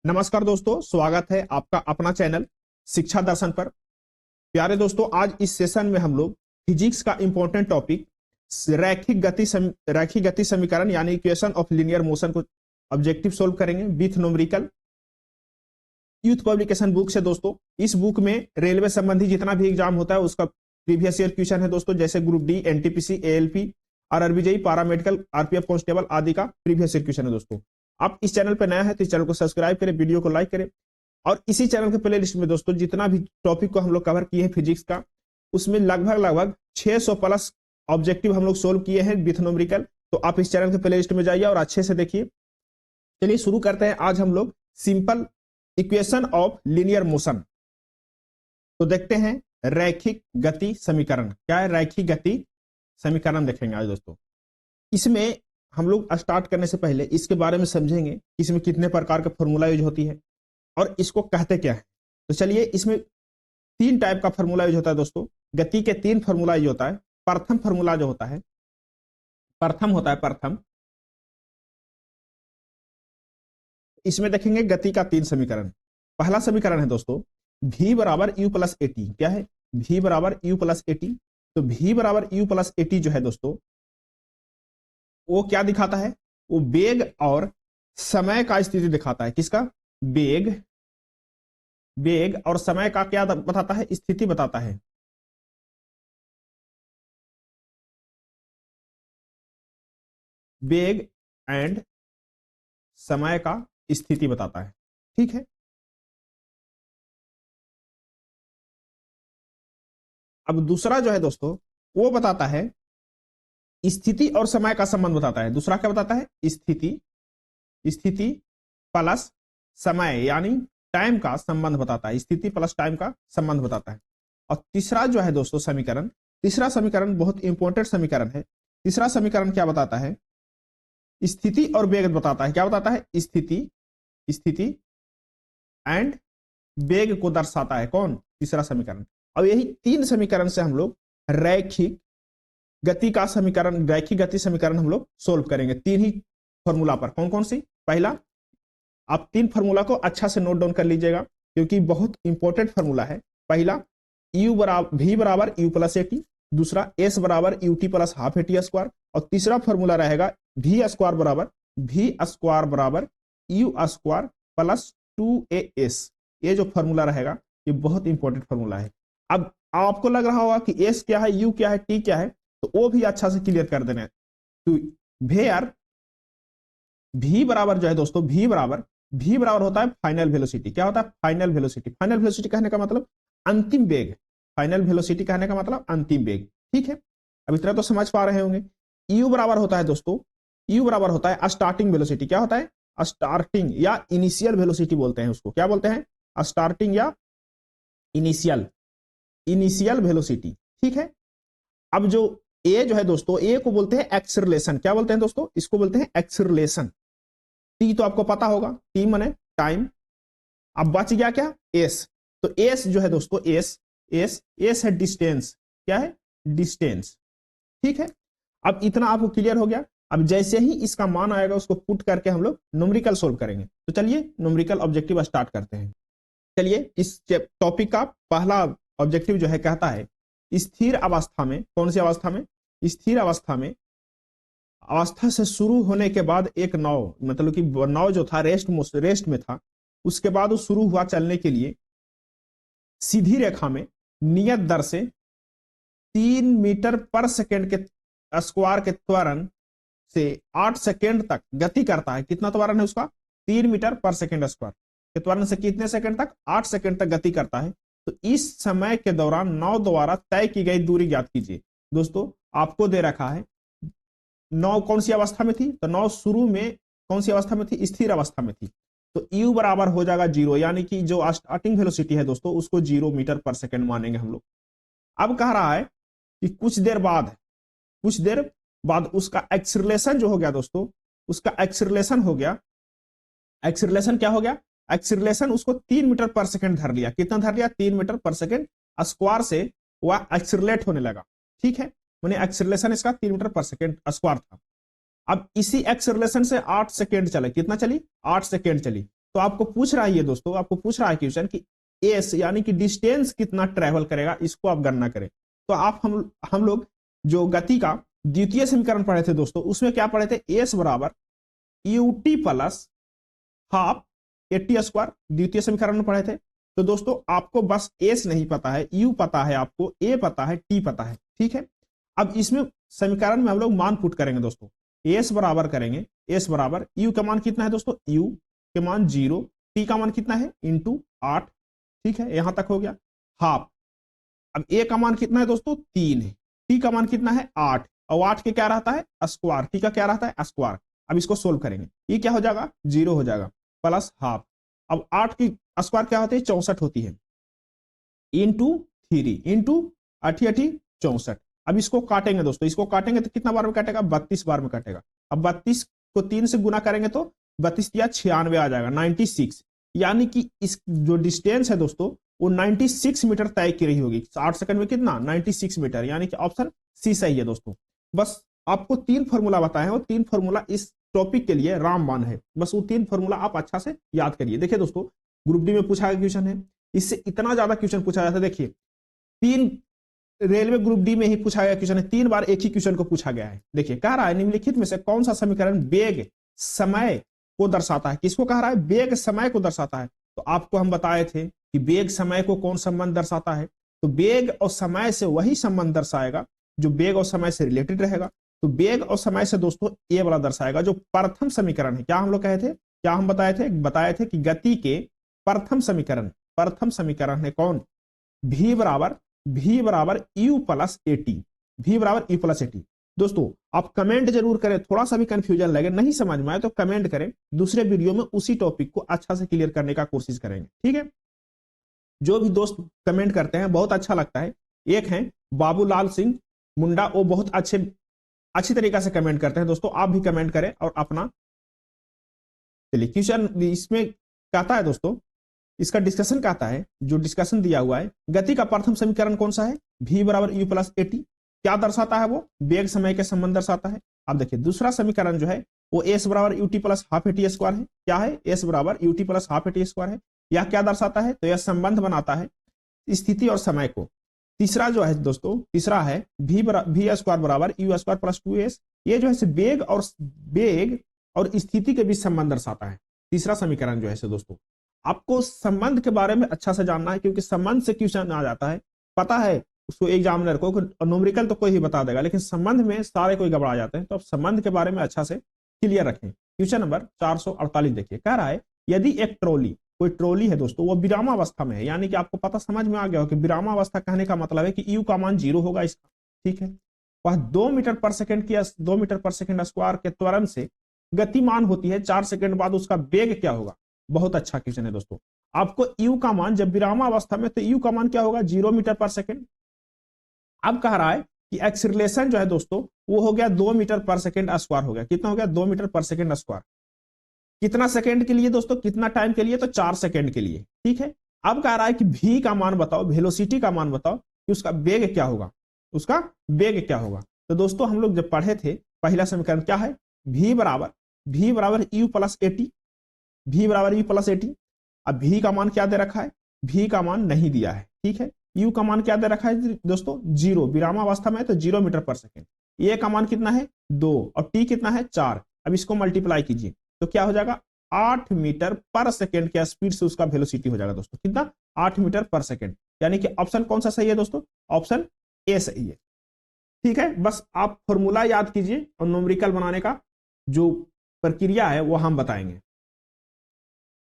नमस्कार दोस्तों, स्वागत है आपका अपना चैनल शिक्षा दर्शन पर। प्यारे दोस्तों, आज इस सेशन में हम लोग फिजिक्स का इंपॉर्टेंट टॉपिक रैखिक गति समीकरण यानी इक्वेशन ऑफ लीनियर मोशन को ऑब्जेक्टिव सोल्व करेंगे with numerical. Youth publication book से दोस्तों, इस बुक में रेलवे संबंधी जितना भी एग्जाम होता है उसका प्रीवियस ईयर क्वेश्चन है दोस्तों, जैसे group D, NTPC, ALP, RRB JEE, paramedical, RPF constable आदि का प्रीवियस ईयर क्वेश्चन है दोस्तों। आप इस चैनल पर नया है तो इस चैनल को सब्सक्राइब करें, वीडियो को लाइक करें और इसी चैनल के प्ले लिस्ट में दोस्तों जितना भी टॉपिक को हम लोग कवर किए हैं फिजिक्स का, उसमें लगभग 600 प्लस ऑब्जेक्टिव हम लोग सोल्व किए हैं विथ न्यूमेरिकल। तो आप इस चैनल के प्ले लिस्ट में जाइए और अच्छे से देखिए। चलिए शुरू करते हैं। आज हम लोग simple equation of linear motion तो देखते हैं। रैखिक गति समीकरण क्या है? रैखिक गति समीकरण देखेंगे आज दोस्तों। इसमें हम लोग स्टार्ट करने से पहले इसके बारे में समझेंगे, इसमें कितने प्रकार का फॉर्मूला यूज होती है और इसको कहते क्या है। तो चलिए, इसमें 3 टाइप का फॉर्मूला यूज होता है दोस्तों। गति के 3 फॉर्मूला यूज होता है। प्रथम फॉर्मूला जो होता है, प्रथम इसमें देखेंगे गति का 3 समीकरण। पहला समीकरण है दोस्तों v बराबर u प्लस ए टी। क्या है? v बराबर u प्लस ए टी। तो v बराबर u प्लस ए टी जो है दोस्तों, वो क्या दिखाता है? वो वेग और समय का स्थिति दिखाता है। किसका? वेग और समय का क्या बताता है? स्थिति बताता है। वेग एंड समय का स्थिति बताता है। ठीक है। अब दूसरा जो है दोस्तों, वो बताता है स्थिति और समय का संबंध बताता है। दूसरा क्या बताता है? स्थिति प्लस समय यानी टाइम का संबंध बताता है। स्थिति प्लस टाइम का संबंध बताता है। और तीसरा जो है दोस्तों समीकरण, तीसरा समीकरण बहुत इंपॉर्टेंट समीकरण है। तीसरा समीकरण क्या बताता है? स्थिति और वेग बताता है। क्या बताता है? स्थिति एंड वेग को दर्शाता है। कौन? तीसरा समीकरण। और यही 3 समीकरण से हम लोग रैखिक गति का समीकरण, रैखिक गति समीकरण हम लोग सोल्व करेंगे 3 ही फॉर्मूला पर। कौन कौन सी? पहला, आप 3 फॉर्मूला को अच्छा से नोट डाउन कर लीजिएगा क्योंकि बहुत इंपॉर्टेंट फॉर्मूला है। पहला v बराबर u प्लस ए टी, दूसरा s बराबर ut plus half A T square, और तीसरा फॉर्मूला रहेगा v स्क्वायर बराबर u स्क्वायर प्लस 2as। ये जो फॉर्मूला रहेगा ये बहुत इंपॉर्टेंट फॉर्मूला है। अब आपको लग रहा होगा कि s क्या है, u क्या है, t क्या है, तो वो भी अच्छा से क्लियर कर देना है। तो वेयर v बराबर जो है दोस्तों, v बराबर होता है फाइनल वेलोसिटी। क्या होता है? Final velocity. फाइनल वेलोसिटी कहने का मतलब अंतिम वेग। फाइनल वेलोसिटी कहने का मतलब अंतिम वेग। ठीक है, अब इतना तो समझ पा रहे होंगे। u बराबर होता है दोस्तों, u बराबर होता है स्टार्टिंग वेलोसिटी। क्या होता है? स्टार्टिंग या इनिशियल वेलोसिटी बोलते हैं उसको। क्या बोलते हैं? स्टार्टिंग या इनिशियल वेलोसिटी। ठीक है। अब जो ए जो है दोस्तों, ए को बोलते हैं एक्सेलरेशन। क्या बोलते हैं दोस्तों? इसको बोलते हैं एक्सेलरेशन। टी तो आपको पता होगा, टी माने टाइम। अब बच गया क्या? एस। तो एस जो है दोस्तों, एस है डिस्टेंस। क्या है? डिस्टेंस। ठीक है, अब इतना आपको क्लियर हो गया। अब जैसे ही इसका मान आएगा उसको पुट करके हम लोग न्यूमेरिकल सोल्व करेंगे। तो चलिए न्यूमेरिकल ऑब्जेक्टिव स्टार्ट करते हैं। चलिए, इस टॉपिक का पहला ऑब्जेक्टिव जो है कहता है स्थिर अवस्था में। कौन सी अवस्था में? स्थिर अवस्था से शुरू होने के बाद एक नाव, मतलब कि नाव जो था रेस्ट में था, उसके बाद वो शुरू हुआ चलने के लिए सीधी रेखा में नियत दर से 3 मीटर पर सेकेंड के स्क्वायर के त्वरण से 8 सेकेंड तक गति करता है। कितना त्वरण है उसका? 3 मीटर पर सेकेंड स्क्वायर के त्वरण से कितने सेकेंड तक? 8 सेकेंड तक गति करता है। तो इस समय के दौरान नाव द्वारा तय की गई दूरी ज्ञात कीजिए। दोस्तों आपको दे रखा है नाव कौन सी अवस्था में थी, तो नाव शुरू में कौन सी अवस्था में थी? स्थिर अवस्था में थी। तो u बराबर हो जाएगा 0, यानी कि जो स्टार्टिंग वेलोसिटी है दोस्तों उसको 0 मीटर पर सेकेंड मानेंगे हम लोग। अब कह रहा है कि कुछ देर बाद उसका एक्सीलरेशन जो हो गया दोस्तों, उसका एक्सीलरेशन हो गया। एक्सीलरेशन क्या हो गया? एक्सीलरेशन उसको 3 मीटर पर सेकेंड धर लिया। कितना धर लिया? 3 मीटर पर सेकेंड स्क्वायर से वह एक्सीलरेट होने लगा। ठीक है, माने एक्सीलरेशन इसका 3 मीटर पर सेकेंड स्क्वायर था। अब इसी एक्सेलरेशन से 8 सेकेंड चले। कितना चली? 8 सेकेंड चली। तो आपको पूछ रहा है ये दोस्तों, आपको पूछ रहा है क्वेश्चन कि एस यानी कि डिस्टेंस कितना ट्रेवल करेगा, इसको आप गणना करें। तो आप हम लोग जो गति का द्वितीय समीकरण पढ़े थे दोस्तों, उसमें क्या पढ़े थे, एस बराबर UT plus half a t square, द्वितीय समीकरण में पढ़े थे। तो दोस्तों आपको बस एस नहीं पता है, यू पता है, आपको ए पता है, टी पता है, ठीक है। अब इसमें समीकरण में हम लोग मान पुट करेंगे दोस्तों, एस बराबर करेंगे, एस बराबर यू का मान कितना है दोस्तों, यू के मान 0, टी का मान कितना है इंटू 8, ठीक है, यहां तक हो गया। हाफ, अब ए का मान कितना है दोस्तों 3 है, टी का मान कितना है 8, और 8 के क्या रहता है स्क्वायर, टी का क्या रहता है स्क्वायर। अब इसको सोल्व करेंगे, ये क्या हो जाएगा 0 हो जाएगा, प्लस हाफ। अब 8 की स्क्वायर क्या होती है 64 होती है, इंटू 3 इंटू 8 64। अब इसको काटेंगे दोस्तों, इसको काटेंगे तो कितना बार में काटेगा 32 बार में काटेगा। अब 32 को 3 से गुना करेंगे तो 32 या 96 आ जाएगा, 96। यानी कि इस जो डिस्टेंस है दोस्तों वो 96 मीटर तय की रही होगी, 8 सेकंड में कितना 96 मीटर, यानी कि ऑप्शन सी सही है दोस्तों। बस आपको 3 फॉर्मूला बताए, वो 3 फॉर्मूला इस टॉपिक के लिए रामबाण है, बस वो 3 फॉर्मूला आप अच्छा से याद करिए। देखिए दोस्तों ग्रुप डी में पूछा गया क्वेश्चन है, इससे इतना ज्यादा क्वेश्चन पूछा जाता है। देखिए 3 रेलवे ग्रुप डी में ही पूछा गया क्वेश्चन है, 3 बार एक ही क्वेश्चन को पूछा गया है। देखिए कह रहा है निम्नलिखित में से कौन सा समीकरण वेग समय को दर्शाता है, किसको कह रहा है वेग समय को दर्शाता है। तो आपको हम बताए थे कि वेग समय को कौन संबंध दर्शाता है, तो वेग और समय से वही संबंध दर्शाएगा जो वेग और समय से रिलेटेड रहेगा। तो वेग और समय से दोस्तों ये वाला दर्शाएगा जो प्रथम समीकरण है। क्या हम लोग कहे थे, क्या हम बताए थे कि गति के प्रथम समीकरण है कौन, v बराबर u प्लस एटी, v बराबर u प्लस एटी। दोस्तों आप कमेंट जरूर करें, थोड़ा सा भी कंफ्यूजन लगे, नहीं समझ में आए तो कमेंट करें, दूसरे वीडियो में उसी टॉपिक को अच्छा से क्लियर करने का कोशिश करेंगे, ठीक है। जो भी दोस्त कमेंट करते हैं बहुत अच्छा लगता है। एक है बाबूलाल सिंह मुंडा, वो बहुत अच्छी तरीका से कमेंट करते हैं दोस्तों, आप भी कमेंट करें और अपना चलिए क्वेश्चन इसमें कहता है दोस्तों, इसका डिस्कशन कहता है, जो डिस्कशन दिया हुआ है गति का प्रथम समीकरण कौन सा है, v बराबर u प्लस एटी, क्या दर्शाता है वो वेग समय के संबंध दर्शाता है। अब देखिए दूसरा समीकरण जो है वो s बराबर ut plus half a t square है, क्या है s बराबर ut plus half a t square है, यह क्या दर्शाता है, तो यह संबंध बनाता है स्थिति और समय को। तीसरा जो है दोस्तों, तीसरा है v स्क्वायर बराबर u स्क्वायर प्लस 2s, ये जो है वेग और स्थिति के बीच संबंध दर्शाता है। तीसरा समीकरण जो है दोस्तों, आपको संबंध के बारे में अच्छा से जानना है, क्योंकि संबंध से क्वेश्चन आ जाता है, पता है उसको एग्जामिनर को, न्यूमेरिकल तो कोई ही बता देगा, लेकिन संबंध में सारे कोई गड़बड़ा जाते हैं। तो आप संबंध के बारे में अच्छा से क्लियर रखें। क्वेश्चन नंबर 448 देखिए, कह रहा है यदि एक कोई ट्रॉली है दोस्तों, वो विरामावस्था में है, यानी कि आपको पता समझ में आ गया हो कि विरामावस्था कहने का मतलब है कि यू का मान 0 होगा इसका, ठीक है। वह 2 मीटर पर सेकंड की 2 मीटर पर सेकंड स्क्वायर के त्वरण से गतिमान होती है, 4 सेकंड बाद उसका वेग क्या होगा। बहुत अच्छा क्वेश्चन है दोस्तों। आपको u का मान जब विरामावस्था में, तो u का मान क्या होगा 0 मीटर पर सेकंड। अब कह रहा है कि एक्सीलरेशन जो है दोस्तों वो हो गया 2 मीटर पर सेकंड स्क्वायर हो गया, कितना हो गया 2 मीटर पर सेकंड स्क्वायर। कितना सेकंड के लिए दोस्तों, कितना टाइम के लिए, तो 4 सेकंड के लिए, ठीक है। अब कह रहा है कि v का मान बताओ, वेलोसिटी का मान बताओ कि उसका वेग क्या होगा, उसका वेग क्या होगा। तो दोस्तों हम लोग जब पढ़े थे पहला समीकरण क्या है, v बराबर u प्लस एटी, v बराबर u प्लस एटी। अब v का मान क्या दे रखा है, v का मान नहीं दिया है, ठीक है। u का मान क्या दे रखा है दोस्तों 0, विरामावस्था में है तो 0 मीटर पर सेकंड। a का मान कितना है 2 और t कितना है 4। अब इसको मल्टीप्लाई कीजिए तो क्या हो जाएगा 8 मीटर पर सेकंड के स्पीड से उसका वेलोसिटी हो जाएगा दोस्तों, कितना 8 मीटर पर सेकंड। यानी कि ऑप्शन कौन सा सही है दोस्तों, ऑप्शन ए सही है, ठीक है। बस आप फॉर्मूला याद कीजिए और न्यूमेरिकल बनाने का जो प्रक्रिया है वो हम बताएंगे।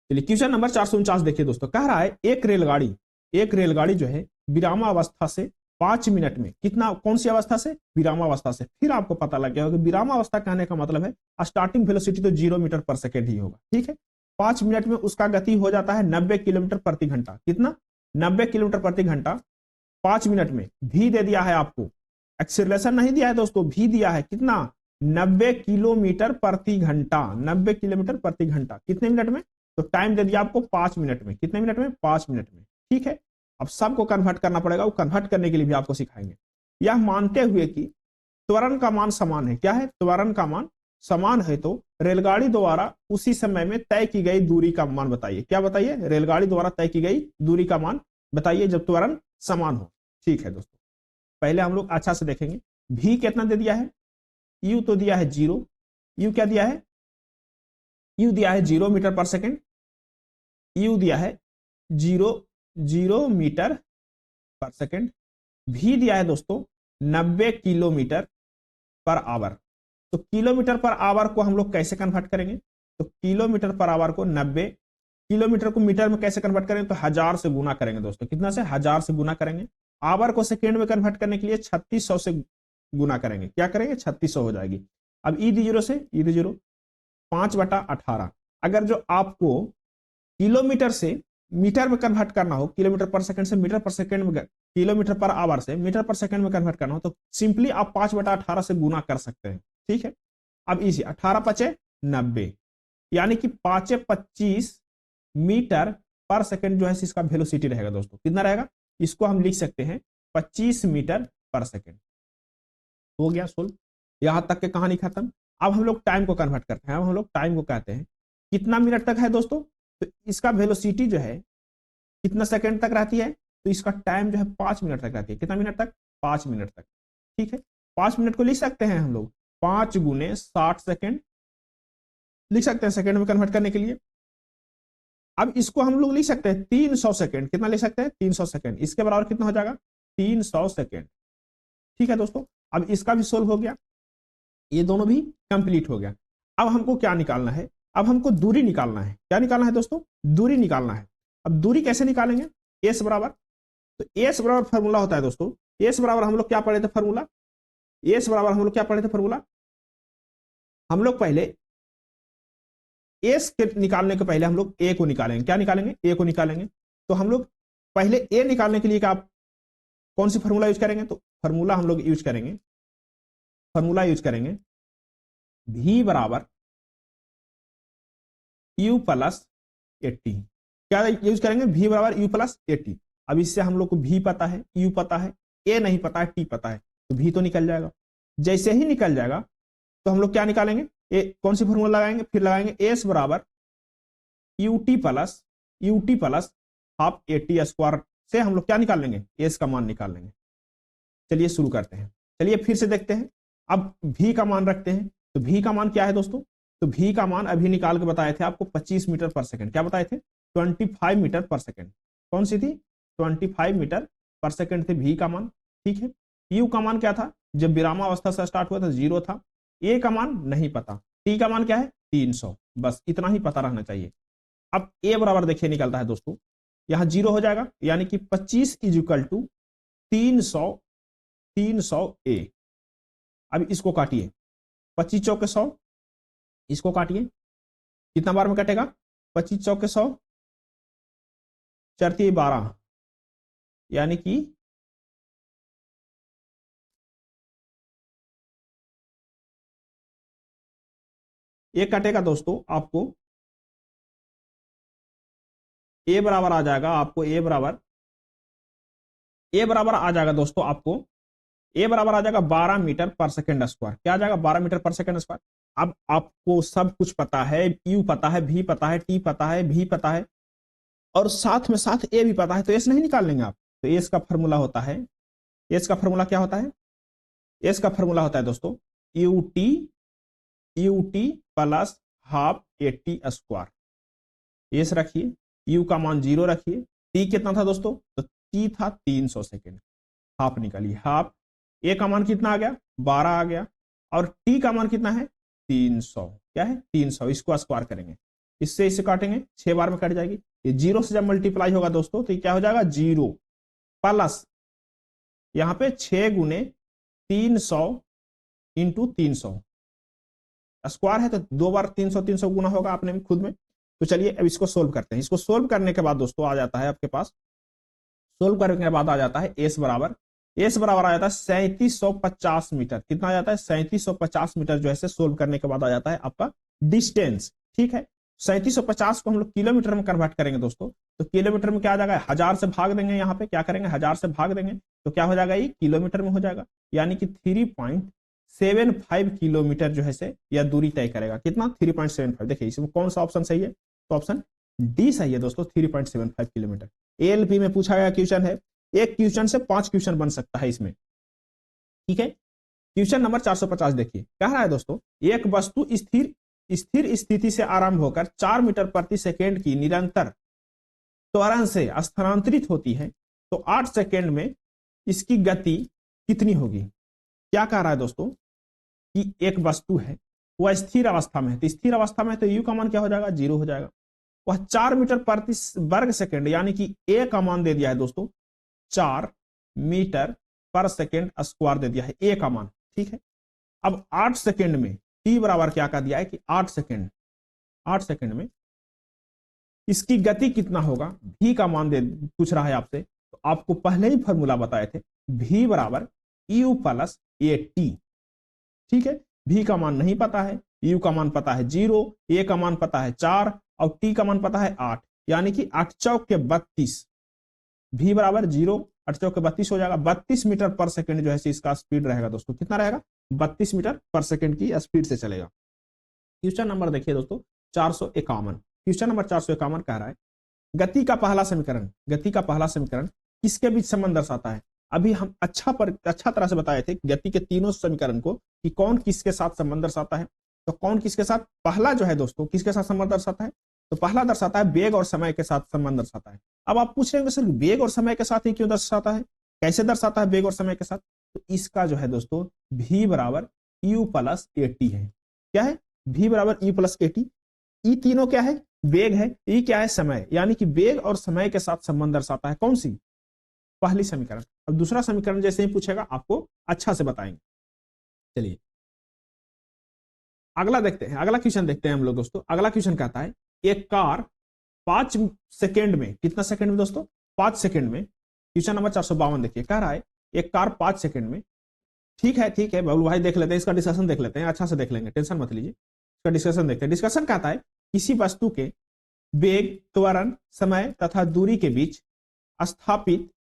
चलिए क्वेश्चन नंबर 449 देखिए दोस्तों, कह रहा है एक रेलगाड़ी जो है विरामावस्था से 5 मिनट में कितना, कौन सी अवस्था से, विरामावस्था से। फिर आपको पता लग गया होगा विरामावस्था कहने का मतलब है स्टार्टिंग वेलोसिटी तो 0 मीटर पर सेकंड ही होगा, ठीक है। 5 मिनट में उसका गति हो जाता है 90 किलोमीटर प्रति घंटा, कितना 90 किलोमीटर प्रति घंटा 5 मिनट में। भी दे दिया है आपको, एक्सीलरेशन नहीं दिया है दोस्तों, भी दिया है कितना 90 किलोमीटर प्रति घंटा, 90 किलोमीटर प्रति घंटा कितने मिनट में, तो टाइम दे दिया आपको 5 मिनट में, कितने मिनट में 5 मिनट में, ठीक है। अब सबको कन्वर्ट करना पड़ेगा, वो कन्वर्ट करने के लिए भी आपको सिखाएंगे। यह मानते हुए कि त्वरण का मान समान है, क्या है त्वरण का मान समान है तो रेलगाड़ी द्वारा उसी समय में तय की गई दूरी का मान बताइए। क्या बताइए? रेलगाड़ी द्वारा तय की गई दूरी का मान बताइए जब त्वरण समान हो। ठीक है दोस्तों, पहले हम लोग अच्छा से देखेंगे। भी कितना दे दिया है? यू तो दिया है 0। यू क्या दिया है? यू दिया है 0 मीटर पर सेकेंड। यू दिया है 0 मीटर पर सेकेंड। भी दिया है दोस्तों 90 किलोमीटर पर आवर। तो किलोमीटर पर आवर को हम लोग कैसे कन्वर्ट करेंगे? तो किलोमीटर पर आवर को 90, किलोमीटर को मीटर में कैसे कन्वर्ट करेंगे? तो 1000 से गुना करेंगे दोस्तों। कितना से? 1000 से गुना करेंगे। आवर को सेकेंड में कन्वर्ट करने के लिए 3600 से गुना करेंगे। क्या करेंगे? 3600 हो जाएगी। अब ई दी 0 से ई दी 0, 5/18। अगर जो आपको किलोमीटर से मीटर में कन्वर्ट करना हो, किलोमीटर पर सेकंड से मीटर पर सेकंड में, किलोमीटर पर आवर से मीटर पर सेकंड में कन्वर्ट करना हो तो सिंपली आप 5/18 से गुना कर सकते हैं। ठीक है, अब इसी 18 5 90, यानी कि 5 25 मीटर पर सेकंड जो है इसका वेलोसिटी रहेगा दोस्तों। कितना रहेगा? इसको हम लिख सकते हैं 25 मीटर पर सेकंड। हो गया सोल्व। यहां तक के कहानी खत्म। अब हम लोग टाइम को कन्वर्ट करते हैं। अब हम लोग टाइम को कहते हैं कितना मिनट तक है दोस्तों? तो इसका वेलोसिटी जो है कितना सेकंड तक रहती है? तो इसका टाइम जो है 5 मिनट तक रहती है। कितना मिनट तक? 5 मिनट तक। ठीक है, 5 मिनट को लिख सकते हैं हम लोग 5 गुने 60 सेकेंड लिख सकते हैं सेकंड में कन्वर्ट करने के लिए। अब इसको हम लोग लिख सकते हैं 300 सेकंड। कितना लिख सकते हैं? 300 सेकंड। इसके बराबर कितना हो जाएगा? 300 सेकंड। ठीक है दोस्तों, अब इसका भी सोल्व हो गया, ये दोनों भी कंप्लीट हो गया। अब हमको क्या निकालना है? अब हमको दूरी निकालना है। क्या निकालना है दोस्तों? दूरी निकालना है। अब दूरी कैसे निकालेंगे? एस बराबर, तो एस बराबर फॉर्मूला होता है दोस्तों, एस बराबर हम लोग क्या पढ़े थे फॉर्मूला? एस बराबर हम लोग क्या पढ़े थे फॉर्मूला? हम लोग पहले एस के निकालने के पहले हम लोग ए को निकालेंगे। क्या निकालेंगे? ए को निकालेंगे। तो हम लोग पहले ए निकालने के लिए क्या कौन सी फॉर्मूला यूज करेंगे? तो फॉर्मूला हम लोग यूज करेंगे, फॉर्मूला यूज करेंगे v बराबर u प्लस 80। क्या यूज करेंगे? v बराबर u प्लस 80। अब इससे हम लोग को v पता है, u पता है, a नहीं पता है, t पता है, तो v तो निकल जाएगा। जैसे ही निकल जाएगा तो हम लोग क्या निकालेंगे? कौन सी फॉर्मूला लगाएंगे? फिर लगाएंगे एस बराबर यूटी प्लस हाफ 80 स्क्वायर से हम लोग क्या निकाल लेंगे? एस का मान निकाल लेंगे। चलिए शुरू करते हैं। चलिए फिर से देखते हैं। अब v का मान रखते हैं। तो v का मान क्या है दोस्तों? तो v का मान अभी निकाल के बताए थे आपको 25 मीटर पर सेकंड। क्या बताए थे? 25 मीटर पर सेकंड। कौन सी थी? 25 मीटर पर सेकंड थे v का मान। ठीक है, u का मान क्या था? जब विरामावस्था से स्टार्ट हुआ था 0 था। a का मान नहीं पता। t का मान क्या है? 300। बस इतना ही पता रहना चाहिए। अब a बराबर देखिए निकलता है दोस्तों, यहां 0 हो जाएगा, यानी कि 25 इज इक्वल टू 300 a। अब इसको काटिए, 25 चौके 100, इसको काटिए, कितना बार में कटेगा? 25 चौके 100, 4 3 12, यानी कि ये कटेगा दोस्तों आपको ए बराबर आ जाएगा, आपको ए बराबर आ जाएगा दोस्तों, आपको ए बराबर आ जाएगा 12 मीटर पर सेकंड स्क्वायर। क्या आ जाएगा? 12 मीटर पर सेकंड स्क्वायर। अब आपको सब कुछ पता है, यू पता है, भी पता है, टी पता है, भी पता है, और साथ में साथ ए भी पता है, तो एस नहीं निकाल लेंगे आप? तो एस का फॉर्मूला होता है, एस का फॉर्मूला क्या होता है? एस का फॉर्मूला होता है दोस्तों UT plus half 80 square. S रखिए, यू का मान 0 रखिए, टी कितना था दोस्तों? तो टी था 300 सेकेंड। हाफ निकालिए, हाफ। ए का मान कितना आ गया? 12 आ गया, और टी का मान कितना है? 300। क्या है? 300। इसको स्क्वायर करेंगे, इससे इसे काटेंगे, 6 बार में कट जाएगी। ये 0 से जब मल्टीप्लाई होगा दोस्तों तो ये क्या हो जाएगा? 0 प्लस यहां पे 6 गुने 300 इंटू 300 स्क्वायर है, तो 2 बार 300 गुना होगा आपने खुद में। तो चलिए अब इसको सोल्व करते हैं। इसको सोल्व करने के बाद दोस्तों आ जाता है आपके पास, सोल्व करने के बाद आ जाता है एस बराबर आ जाता है 3750 मीटर। कितना आ जाता है? 3750 मीटर जो है सोल्व करने के बाद आ जाता है आपका डिस्टेंस। ठीक है, 3750 को हम लोग किलोमीटर में कन्वर्ट करेंगे दोस्तों, तो किलोमीटर में क्या आ जाएगा? 1000 से भाग देंगे। यहाँ पे क्या करेंगे? 1000 से भाग देंगे, तो क्या हो जाएगा? ये किलोमीटर में हो जाएगा, यानी कि 3.75 किलोमीटर जो है से यह दूरी तय करेगा। कितना? 3.75। देखिए इसमें कौन सा ऑप्शन सही है? तो ऑप्शन डी सही है दोस्तों, 3.75 किलोमीटर। एएलपी में पूछा गया क्वेश्चन है, एक क्वेश्चन से 5 क्वेश्चन बन सकता है इसमें, ठीक है। क्वेश्चन नंबर 450 देखिए, कह रहा है दोस्तों, एक वस्तु स्थिर स्थिर स्थिति से आरंभ होकर 4 मीटर प्रति सेकेंड की निरंतर त्वरण से स्थानांतरित होती है, तो 8 सेकेंड में इसकी गति कितनी होगी? क्या कह रहा है दोस्तों कि एक वस्तु है, वह स्थिर अवस्था में है, तो स्थिर अवस्था में तो यू का मान क्या हो जाएगा? 0 हो जाएगा। वह 4 मीटर प्रति वर्ग सेकेंड, यानी कि ए का मान दे दिया है दोस्तों 4 मीटर पर सेकेंड स्क्वायर दे दिया है, ए का मान, ठीक है। अब 8 सेकेंड में टी बराबर क्या कर दिया है कि 8 सेकेंड में इसकी गति कितना होगा? भी का मान दे पूछ रहा है आपसे, तो आपको पहले ही फॉर्मूला बताए थे, भी बराबर यू प्लस ए टी, ठीक है। भी का मान नहीं पता है, यू का मान पता है 0, ए का मान पता है 4 और टी का मान पता है 8, यानी कि 8 चौक के 32, भी बराबर 0, 8 चौक के 32 हो जाएगा। 32 मीटर पर सेकेंड जो है इसका स्पीड रहेगा दोस्तों, कितना रहेगा? 32 मीटर पर सेकेंड की स्पीड से चलेगा। क्वेश्चन नंबर देखिए दोस्तों 451। क्वेश्चन नंबर 451 कह रहा है, गति का पहला समीकरण किसके बीच संबंध दर्शाता है? अभी हम अच्छा तरह से बताए थे गति के तीनों समीकरण को कि कौन किसके साथ संबंध दर्शाता है। तो कौन किसके साथ? पहला जो है दोस्तों किसके साथ संबंध दर्शाता है? तो पहला दर्शाता है वेग और समय के साथ संबंध दर्शाता है। अब आप पूछ रहे हैं सर वेग और समय के साथ ही क्यों दर्शाता है, कैसे दर्शाता है वेग और समय के साथ? तो इसका जो है दोस्तों v बराबर यू प्लस ए टी है। क्या है? v बराबर यू प्लस ए टी। ई तीनों क्या है? वेग है, ई क्या है? समय, यानी कि वेग और समय के साथ संबंध दर्शाता है। कौन सी? पहली समीकरण। अब दूसरा समीकरण जैसे ही पूछेगा आपको अच्छा से बताएंगे। चलिए अगला देखते हैं, अगला क्वेश्चन देखते हैं हम लोग दोस्तों। अगला क्वेश्चन कहता है, एक कार 5 सेकेंड में, कितना सेकेंड में दोस्तों? 5 सेकेंड में। क्वेश्चन नंबर 452 देखिए, कह रहा है एक कार 5 सेकेंड में, ठीक है बाबुल भाई देख लेते हैं, इसका डिस्कशन देख लेते हैं, अच्छा से देख लेंगे, टेंशन मत लीजिए, इसका डिस्कशन देखते हैं। डिस्कशन कहता है किसी वस्तु के वेग, त्वरण, समय तथा दूरी के बीच स्थापित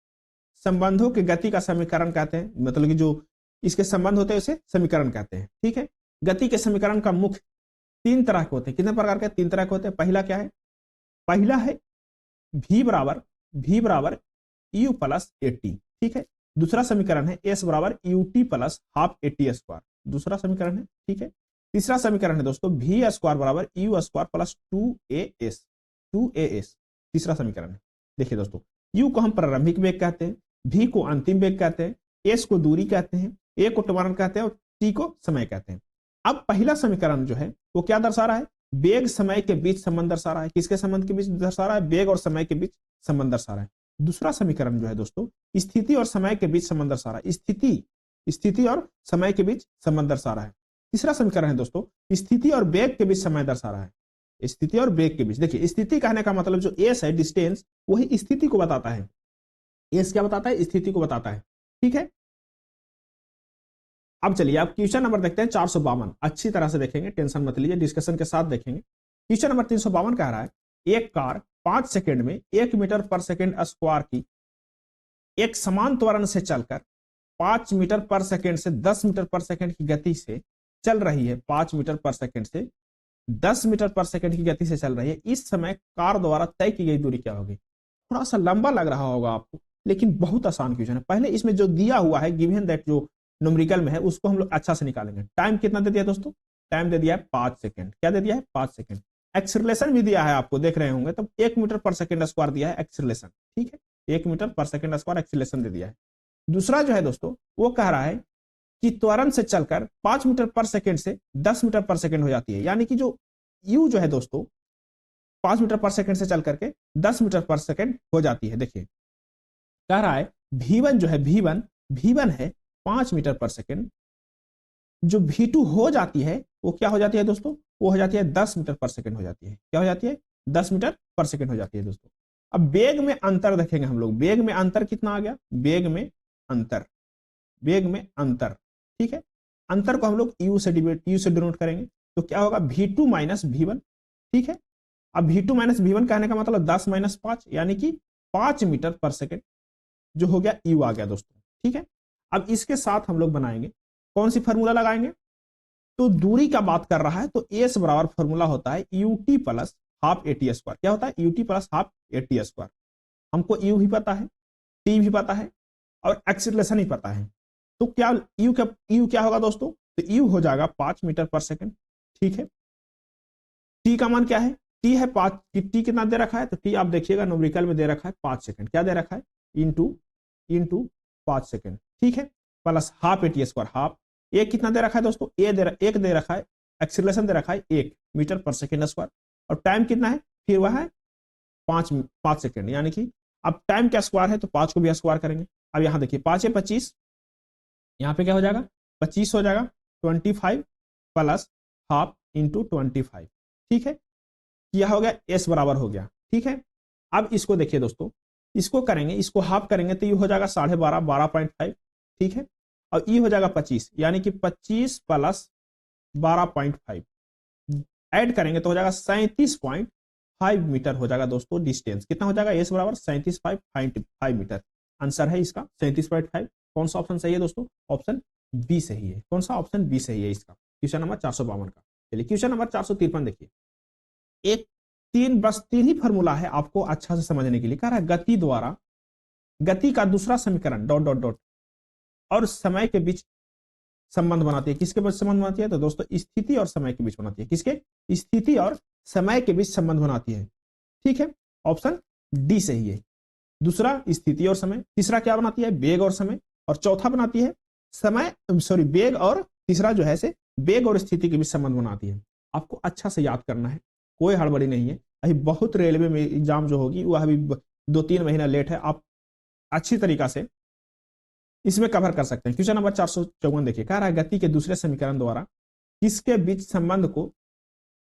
संबंधों के गति का समीकरण कहते हैं, मतलब कि जो इसके संबंध होते हैं उसे समीकरण कहते हैं, ठीक है। गति के समीकरण का मुख्य 3 तरह के होते हैं। कितने प्रकार के? 3 तरह के होते हैं। पहला क्या है? पहला है v बराबर यू प्लस ए टी, ठीक है। दूसरा समीकरण है s बराबर U T plus half A T square, दूसरा समीकरण है, ठीक है। तीसरा समीकरण है दोस्तों v स्क्वायर बराबर यू स्क्वायर प्लस 2as, तीसरा समीकरण है। देखिए दोस्तों, u को हम प्रारंभिक वेग कहते हैं, v को अंतिम वेग कहते हैं, s को दूरी कहते हैं, a को त्वरण कहते हैं और t को समय कहते हैं। अब पहला समीकरण जो है वो क्या दर्शा रहा है? वेग समय के बीच संबंध दर्शा रहा है। किसके संबंध के बीच दर्शा रहा है? वेग और समय के बीच संबंध दर्शा रहा है। दूसरा समीकरण जो है दोस्तों स्थिति और समय के बीच संबंध दर्शा रहा है, स्थिति और समय के बीच संबंध दर्शा रहा है। तीसरा समीकरण है दोस्तों स्थिति और वेग के बीच समय दर्शा रहा है, स्थिति और वेग के बीच। देखिए स्थिति कहने का मतलब जो एस है, डिस्टेंस, वही स्थिति को बताता है। एस क्या बताता है? स्थिति को बताता है, ठीक है। अब चलिए आप क्वेश्चन नंबर देखते हैं 452, अच्छी तरह से देखेंगे, टेंशन मत लीजिए, डिस्कशन के साथ देखेंगे। क्वेश्चन नंबर 352 कह रहा है, एक कार 5 सेकंड में 1 मीटर पर सेकंड स्क्वायर की एक समान त्वरण से चलकर 5 मीटर पर सेकंड से 10 मीटर पर सेकंड की गति से चल रही है। 5 मीटर पर सेकंड से 10 मीटर पर सेकंड की गति से चल रही है। इस समय कार द्वारा तय की गई दूरी क्या होगी? थोड़ा सा लंबा लग रहा होगा आपको, लेकिन बहुत आसान क्वेश्चन है। पहले इसमें जो दिया हुआ है गिवन दैट जो न्यूमेरिकल में है उसको हम लोग अच्छा से निकालेंगे। टाइम कितना दे दिया दोस्तों? टाइम दे दिया है 5 सेकंड। क्या दे दिया है? 5 सेकंड। एक्सीलरेशन भी दिया है आपको, देख रहे होंगे, तो 1 मीटर पर सेकंड स्क्वायर दिया है एक्सीलरेशन, ठीक है। 1 मीटर पर सेकंड स्क्वायर एक्सीलरेशन दे दिया है। दूसरा जो है दोस्तों वो कह रहा है कि त्वरण से चलकर 5 मीटर पर सेकंड से 10 मीटर पर सेकंड हो जाती है, यानी कि जो यू जो है दोस्तों 5 मीटर पर सेकंड से चल करके 10 मीटर पर सेकंड हो जाती है। देखिए कह रहा है v1 जो है v1 है 5 मीटर पर सेकंड, जो v2 हो जाती है वो क्या हो जाती है दोस्तों? वो हो जाती है 10 मीटर पर सेकंड हो जाती है। क्या हो जाती है? 10 मीटर पर सेकंड हो जाती है दोस्तों। अब वेग में अंतर देखेंगे हम लोग, वेग में अंतर कितना आ गया? वेग में अंतर, ठीक है। अंतर को हम लोग यू से डिनोट करेंगे, तो क्या होगा? v2 माइनस v1, ठीक है। अब v2 माइनस v1 कहने का मतलब 10 माइनस 5, यानी कि 5 मीटर पर सेकंड जो हो गया यू आ गया दोस्तों, ठीक है। अब इसके साथ हम लोग बनाएंगे कौन सी फॉर्मूला लगाएंगे? तो दूरी का बात कर रहा है तो एस बराबर फॉर्मूला होता है UT plus half a t square. क्या होता है? UT plus half a t square. हमको यू भी पता है, टी भी पता है और एक्सीलरेशन ही पता है। तो क्या यू क्या होगा दोस्तों? तो यू हो जाएगा 5 मीटर पर सेकंड। ठीक है, टी का मान क्या है? टी है 5। टी कितना दे रखा है? तो टी आप देखिएगा न्यूमेरिकल में दे रखा है 5 सेकंड। क्या दे रखा है? Into into 5 second. ठीक है, plus half a t square. Half a कितना दे रखा है दोस्तों? एक दे रखा है, एक्सीलरेशन दे रखा है 1 मीटर पर सेकंड स्क्वायर, और टाइम कितना है? फिर वह है 5 सेकंड। यानी कि अब टाइम का स्क्वायर है तो 5 को भी स्क्वायर करेंगे। अब यहां देखिए 5 है 25, यहाँ पे क्या हो जाएगा? 25 हो जाएगा। 25 प्लस हाफ इंटू 25। ठीक है, यह हो गया, एस बराबर हो गया। ठीक है, अब इसको देखिए दोस्तों, इसको करेंगे, इसको हाफ करेंगे तो ये हो जाएगा 12.5, 12.5। ठीक है, और ये हो जाएगा 25, यानी कि 25 प्लस 12.5 ऐड करेंगे तो हो जाएगा 37.5 मीटर हो जाएगा दोस्तों डिस्टेंस। कितना हो जाएगा? एस बराबर 37.5 मीटर। आंसर है इसका 37.5। कौन सा ऑप्शन सही है दोस्तों? ऑप्शन बी सही है। कौन सा? ऑप्शन बी सही है इसका, क्वेश्चन नंबर 452 का। चलिए क्वेश्चन नंबर 453 देखिए। एक तीन ही फॉर्मूला है आपको अच्छा से समझने के लिए। कह रहा है गति का दूसरा समीकरण डॉट डॉट डॉट और समय के बीच संबंध बनाती है। किसके बीच संबंध बनाती है? तो दोस्तों स्थिति और समय के बीच बनाती है। किसके? स्थिति और समय के बीच संबंध बनाती है। ठीक है, ऑप्शन डी सही है। दूसरा स्थिति और समय, तीसरा क्या बनाती है? वेग और समय, और चौथा बनाती है वेग, और तीसरा जो है से वेग और स्थिति के बीच संबंध बनाती है। आपको अच्छा से याद करना है, कोई हड़बड़ी नहीं है। अभी बहुत रेलवे में एग्जाम जो होगी वह अभी 2-3 महीना लेट है। आप अच्छी तरीका से इसमें कवर कर सकते हैं। क्वेश्चन नंबर 454 देखिए। कह रहा है गति के दूसरे समीकरण द्वारा किसके बीच संबंध को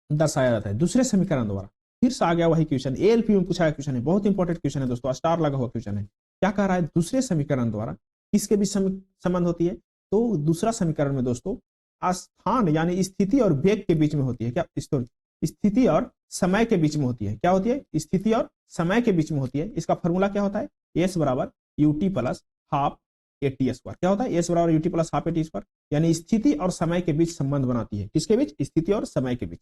दर्शाया जाता है? दूसरे समीकरण द्वारा। फिर से आ गया वही क्वेश्चन, एएलपी में पूछा गया क्वेश्चन है, बहुत इंपॉर्टेंट क्वेश्चन है दोस्तों, स्टार लगा हुआ क्वेश्चन है। क्या कह रहा है? दूसरे समीकरण द्वारा किसके बीच संबंध होती है? तो दूसरा समीकरण में दोस्तों स्थान यानी स्थिति और वेग के बीच में होती है। क्या? स्थिति और समय के बीच में होती है। क्या होती है? स्थिति और समय के बीच में होती है। इसका फॉर्मूला क्या होता है? एस बराबर UT plus half a t square. क्या होता है? एस बराबर UT plus half a t square, यानी स्थिति और समय के बीच संबंध बनाती है। किसके बीच? स्थिति और समय के बीच।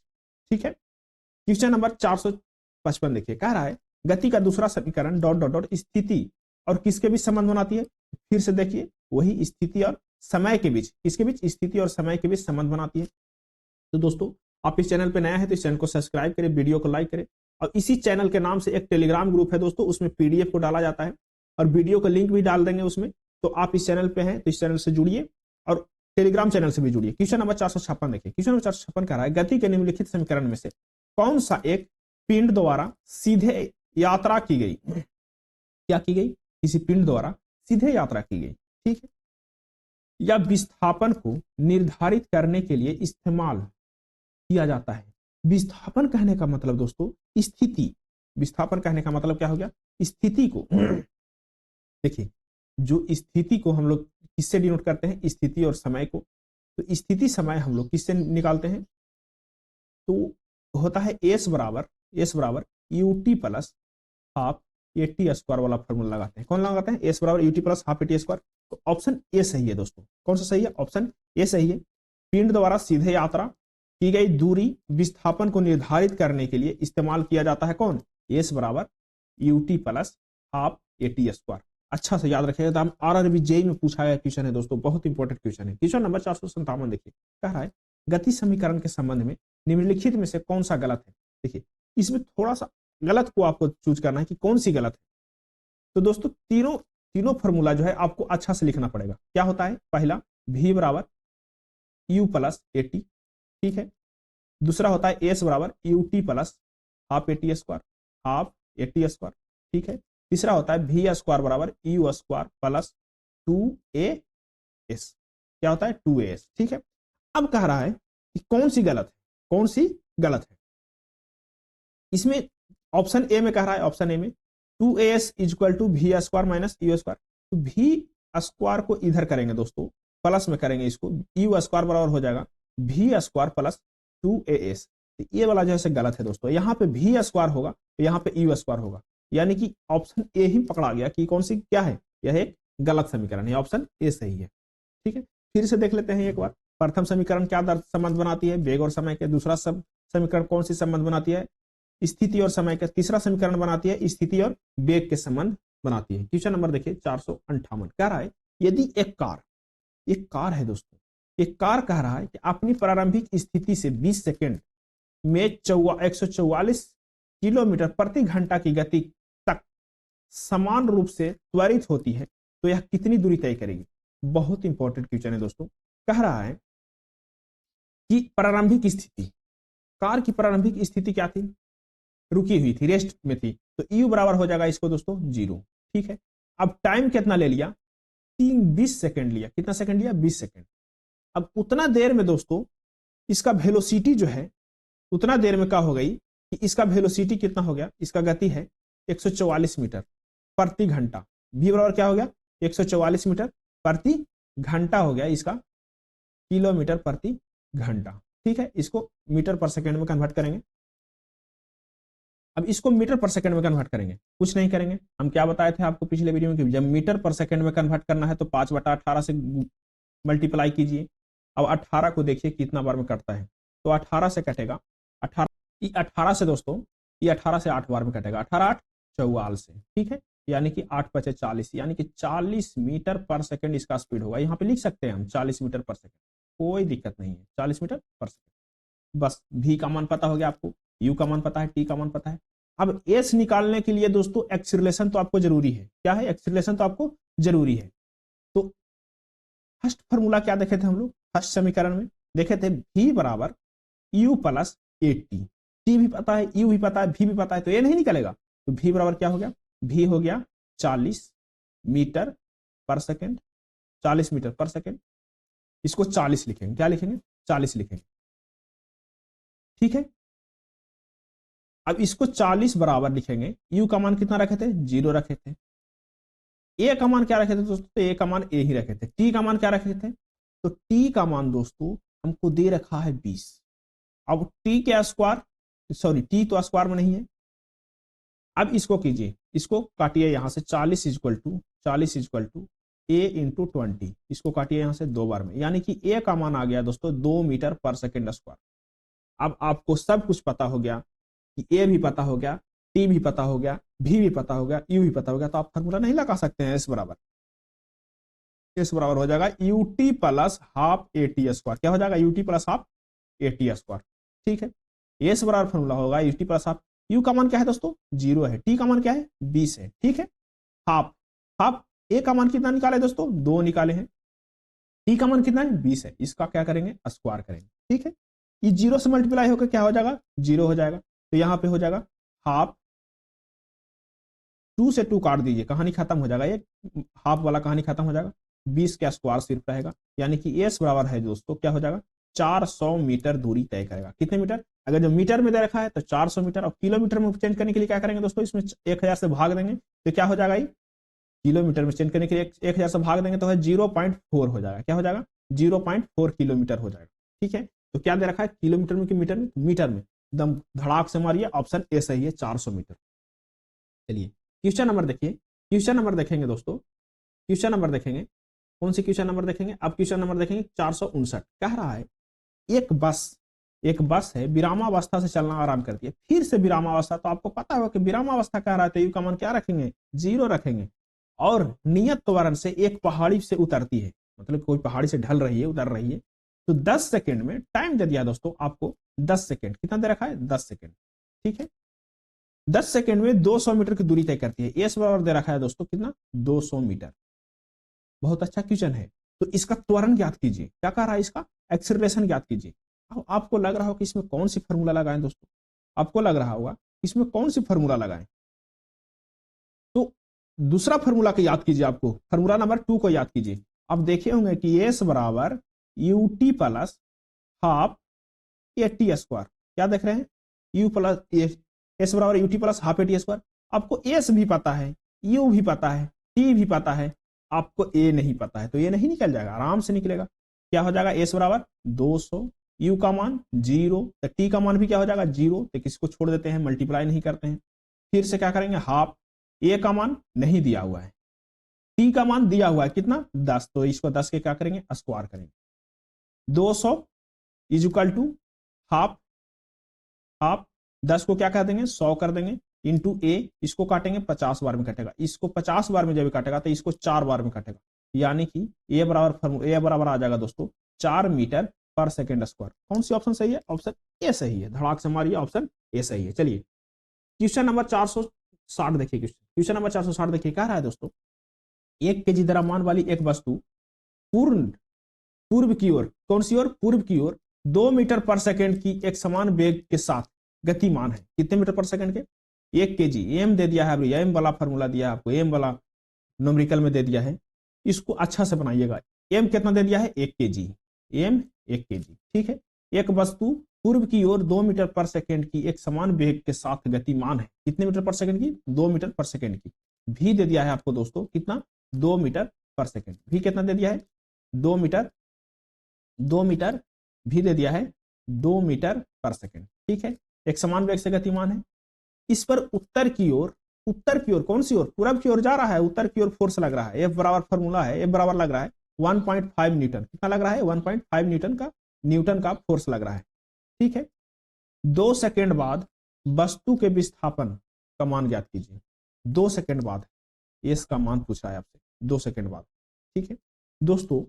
ठीक है, क्वेश्चन नंबर 455 देखिए। कह रहा है गति का दूसरा समीकरण डॉट डॉट डॉट स्थिति और किसके बीच संबंध बनाती है? फिर से देखिए, वही स्थिति और समय के बीच। किसके बीच? स्थिति और समय के बीच संबंध बनाती है। तो दोस्तों आप इस चैनल पे नया है तो इस चैनल को सब्सक्राइब करें, वीडियो को लाइक करें, और इसी चैनल के नाम से एक टेलीग्राम ग्रुप है दोस्तों, उसमें पीडीएफ को डाला जाता है और वीडियो का लिंक भी डाल देंगे उसमें। तो आप इस चैनल पे हैं तो इस चैनल से जुड़िए और टेलीग्राम चैनल से भी जुड़िए। क्वेश्चन नंबर 456 देखिए। क्वेश्चन नंबर 456 कह रहा है गति के निम्नलिखित समीकरण में से कौन सा एक पिंड द्वारा सीधे यात्रा की गई? क्या की गई? किसी पिंड द्वारा सीधे यात्रा की गई। ठीक है, या विस्थापन को निर्धारित करने के लिए इस्तेमाल किया जाता है। विस्थापन कहने का मतलब दोस्तों स्थिति। विस्थापन कहने का मतलब क्या हो गया? स्थिति को। देखिए, जो स्थिति को हम लोग किससे डिनोट करते हैं? स्थिति और समय को। तो स्थिति समय हम लोग किससे निकालते हैं? तो होता है एस बराबर UT plus half a t square वाला फॉर्मूला लगाते हैं। कौन लगाते हैं? एस बराबर UT plus half a t square. तो ऑप्शन ए सही है दोस्तों। कौन सा सही है? ऑप्शन ए सही है। पिंड द्वारा सीधे यात्रा की गई दूरी विस्थापन को निर्धारित करने के लिए इस्तेमाल किया जाता है। कौन? एस बराबर UT plus half a t square. अच्छा से याद रखिएगा, तो आरआरबी जेईई में पूछा गया क्वेश्चन है दोस्तों, बहुत इंपॉर्टेंट क्वेश्चन है। क्वेश्चन नंबर 457 देखिए। कह रहा है गति समीकरण के संबंध में निम्नलिखित में से कौन सा गलत है? देखिए, इसमें थोड़ा सा गलत को आपको चूज करना है कि कौन सी गलत है। तो दोस्तों तीनों फॉर्मूला जो है आपको अच्छा से लिखना पड़ेगा। क्या होता है? पहला v बराबर यू प्लस एटी। ठीक है, दूसरा होता है एस बराबर UT plus half a t square. ठीक है, तीसरा होता है वी स्क्वायर बराबर यू स्क्वायर प्लस 2as। क्या होता है? 2as। ठीक है, अब कह रहा है कि कौन सी गलत है? कौन सी गलत है? इसमें ऑप्शन ए में कह रहा है, ऑप्शन ए में 2as equal to v square minus u square. तो वी स्क्वायर को इधर करेंगे दोस्तों, प्लस में करेंगे इसको, यू स्क्वायर बराबर हो जाएगा वी स्क्वायर प्लस 2as। तो ये वाला जो है गलत है दोस्तों। यहाँ पे वी स्क्वायर होगा तो यहाँ पे यू स्क्वायर होगा, यानी कि ऑप्शन ए ही पकड़ा गया कि कौन सी क्या है, यह एक गलत समीकरण है। ऑप्शन ए सही है। ठीक है, फिर से देख लेते हैं एक बार। प्रथम समीकरण क्या संबंध बनाती है, वेग और समय के। दूसरा समीकरण कौन सी संबंध बनाती है, स्थिति और समय के। तीसरा समीकरण बनाती है स्थिति और वेग के संबंध बनाती है। क्वेश्चन नंबर देखिए 458 कह रहा है, यदि एक कार है दोस्तों, एक कार कह रहा है कि अपनी प्रारंभिक स्थिति से 20 सेकेंड में 144 किलोमीटर प्रति घंटा की गति तक समान रूप से त्वरित होती है तो यह कितनी दूरी तय करेगी। बहुत इंपॉर्टेंट क्वेश्चन है दोस्तों। कह रहा है कि प्रारंभिक स्थिति, कार की प्रारंभिक स्थिति क्या थी, रुकी हुई थी, रेस्ट में थी, तो यू बराबर हो जाएगा इसको दोस्तों 0। ठीक है, अब टाइम कितना ले लिया, 20 सेकेंड लिया। कितना सेकेंड लिया, 20 सेकेंड। अब उतना देर में दोस्तों इसका वेलोसिटी जो है, उतना देर में क्या हो गई कि इसका वेलोसिटी कितना हो गया, इसका गति है 144 मीटर प्रति घंटा। v बराबर क्या हो गया, 144 मीटर प्रति घंटा हो गया, इसका किलोमीटर प्रति घंटा। ठीक है, इसको मीटर पर सेकेंड में कन्वर्ट करेंगे। अब इसको मीटर पर सेकंड में कन्वर्ट करेंगे, कुछ नहीं करेंगे। हम क्या बताए थे आपको पिछले वीडियो में कि जब मीटर पर सेकंड में कन्वर्ट करना है तो 5/18 से मल्टीप्लाई कीजिए। अब 18 को देखिए कितना बार में कटता है, तो 18 से कटेगा 18 से दोस्तों, ये 18 से 8 बार में कटेगा। 18 8 44 से, ठीक है, यानी कि 8 × 5 = 40, यानी कि 40 मीटर पर सेकंड इसका स्पीड होगा। यहाँ पे लिख सकते हैं हम 40 मीटर पर सेकंड, कोई दिक्कत नहीं है, 40 मीटर पर सेकंड। बस v का मान पता हो गया आपको, u का मान पता है, t का मान पता है। अब s निकालने के लिए दोस्तों एक्सीलरेशन तो आपको जरूरी है। क्या है, एक्सीलरेशन तो आपको जरूरी है। तो फर्स्ट फॉर्मूला क्या देखे थे हम लोग, फर्स्ट समीकरण में देखे थे v बराबर u प्लस at। t भी पता है, u भी पता है, v भी पता है, तो ये नहीं निकलेगा। तो v बराबर क्या हो गया, v हो गया 40 मीटर पर सेकेंड, 40 मीटर पर सेकेंड। इसको 40 लिखेंगे, क्या लिखेंगे, 40 लिखेंगे। ठीक है, अब इसको 40 बराबर लिखेंगे। u का मान कितना रखे थे, 0 रखे थे। a का मान क्या रखे थे दोस्तों, तो a का मान a ही रखे थे। t का मान क्या रखे थे, तो t का मान दोस्तों हमको दे रखा है 20। अब t के स्क्वायर, सॉरी t तो स्क्वायर में नहीं है। अब इसको कीजिए, इसको काटिए यहां से, 40 = a × 20। इसको काटिए यहां से 2 बार में, यानी कि a का मान आ गया दोस्तों 2 मीटर पर सेकेंड स्क्वायर। अब आपको सब कुछ पता हो गया कि a भी पता हो गया, t भी पता हो गया, v भी पता हो गया, u भी पता हो गया, तो आप फॉर्मूला नहीं लगा सकते हैं। s बराबर हो जाएगा ut प्लस हाफ at²। क्या हो जाएगा, ut प्लस हाफ at²। ठीक है, s बराबर फॉर्मूला होगा ut प्लस हाफ। u का मान क्या है दोस्तों, 0 है। t का मान क्या है, 20 है। ठीक है, हाफ a का मान कितना निकाले दोस्तों, 2 निकाले हैं। t का मान कितना है, 20 है। इसका क्या करेंगे, स्क्वायर करेंगे। ठीक है, ये 0 से मल्टीप्लाई होकर क्या हो जाएगा, 0 हो जाएगा। तो यहां पे हो जाएगा हाफ, 2 से 2 काट दीजिए, कहानी खत्म हो जाएगा, ये हाफ वाला कहानी खत्म हो जाएगा। 20 का स्क्वायर सिर्फ रहेगा, यानी कि s बराबर है दोस्तों, क्या हो जाएगा, 400 मीटर दूरी तय करेगा। कितने मीटर, अगर जो मीटर में दे रखा है तो 400 मीटर। और किलोमीटर में चेंज करने के लिए क्या करेंगे दोस्तों, इसमें 1000 से भाग देंगे, तो क्या हो जाएगा, ये किलोमीटर में चेंज करने के लिए 1000 से भाग देंगे तो है 0.4 हो जाएगा। क्या हो जाएगा, 0.4 किलोमीटर हो जाएगा। ठीक है, तो क्या दे रखा है, किलोमीटर में कि मीटर में, मीटर में। एकदम धड़ाक से मारिए, ऑप्शन ए सही है, 400 मीटर। चलिए क्वेश्चन नंबर देखिए, क्वेश्चन नंबर देखेंगे दोस्तों, क्वेश्चन नंबर देखेंगे, कौन सी क्वेश्चन नंबर देखेंगे, अब क्वेश्चन नंबर देखेंगे 459। कह रहा है एक बस है, विरामावस्था से चलना आराम करती है। फिर से विरामावस्था, तो आपको पता होगा कि विरामावस्था कह रहा है तो यू का मान क्या रखेंगे, 0 रखेंगे। और नियत त्वरण से एक पहाड़ी से उतरती है, मतलब कोई पहाड़ी से ढल रही है, उतर रही है, तो 10 सेकंड में टाइम दे दिया दोस्तों आपको, 10 सेकंड। कितना दे रखा है, 10 सेकंड। ठीक है, 10 सेकंड में 200 मीटर की दूरी तय करती है। एस बराबर दे रखा है दोस्तों कितना, 200 मीटर। बहुत अच्छा क्वेश्चन है। तो इसका त्वरण ज्ञात कीजिए, क्या कह रहा है, इसका एक्सीलरेशन ज्ञात कीजिए। अब आपको लग रहा हो कि इसमें कौन सी फॉर्मूला लगाएं दोस्तों, आपको लग रहा होगा इसमें कौन सी फॉर्मूला लगाएं, तो दूसरा फॉर्मूला को याद कीजिए, आपको फॉर्मूला नंबर 2 को याद कीजिए। अब देखे होंगे कि एस बराबर ut प्लस हाफ at²। क्या देख रहे हैं, u प्लस एस बराबर ut प्लस हाफ at²। आपको एस भी पता है, u भी पता है, t भी पता है, आपको a नहीं पता है, तो ये नहीं निकल जाएगा, आराम से निकलेगा। क्या हो जाएगा, एस बराबर 200, u का मान 0, तो t का मान भी क्या हो जाएगा, 0, तो किसको छोड़ देते हैं, मल्टीप्लाई नहीं करते हैं। फिर से क्या करेंगे, हाफ, a का मान नहीं दिया हुआ है, टी का मान दिया हुआ है कितना 10, तो इसको 10 के क्या करेंगे स्क्वायर करेंगे। 200 is equal to half, half 10 को क्या कर देंगे 100 कर देंगे इंटू ए, इसको काटेंगे 50 बार में कटेगा, इसको 50 बार में जब काटेगा तो इसको 4 बार में काटेगा, यानी कि ए बराबर आ जाएगा दोस्तों 4 मीटर पर सेकेंड स्क्वायर। कौन सी ऑप्शन सही है? ऑप्शन ए सही है, धड़ाक से मारिए, ऑप्शन ए सही है। चलिए क्वेश्चन नंबर 460 देखिए, क्वेश्चन नंबर 460 देखिए, कह रहा है दोस्तों 1 केजी द्रव्यमान वाली एक वस्तु पूर्व की ओर, कौन सी ओर? पूर्व की ओर 2 मीटर पर सेकेंड की एक समान वेग के साथ गतिमान है। कितने मीटर पर सेकेंड के? 1 केजी। एम दे दिया है, एम वाला फॉर्मूला दिया है आपको, एम वाला न्यूमेरिकल में दे दिया है, इसको अच्छा से बनाइएगा। एम कितना दे दिया है? 1 केजी, एम 1 केजी, ठीक है। एक वस्तु पूर्व की ओर 2 मीटर पर सेकेंड की एक समान वेग के साथ गतिमान है। कितने मीटर पर सेकेंड की? 2 मीटर पर सेकेंड की। भी दे दिया है आपको दोस्तों कितना? 2 मीटर पर सेकेंड। भी कितना दे दिया है? 2 मीटर, 2 मीटर भी दे दिया है 2 मीटर पर सेकेंड, ठीक है। एक समान वेग से गतिमान है। इस पर उत्तर की ओर कौन सी ओर? पूरब की ओर जा रहा है, उत्तर की ओर फोर्स लग रहा है। एफ बराबर फॉर्मूला है, एफ बराबर लग रहा है 1.5 न्यूटन। कितना लग रहा है? 1.5 न्यूटन का फोर्स लग रहा है, ठीक है। 2 सेकेंड बाद वस्तु के विस्थापन का मान ज्ञात कीजिए। 2 सेकेंड बाद इसका मान पूछा है आपसे, 2 सेकेंड बाद, ठीक है दोस्तों।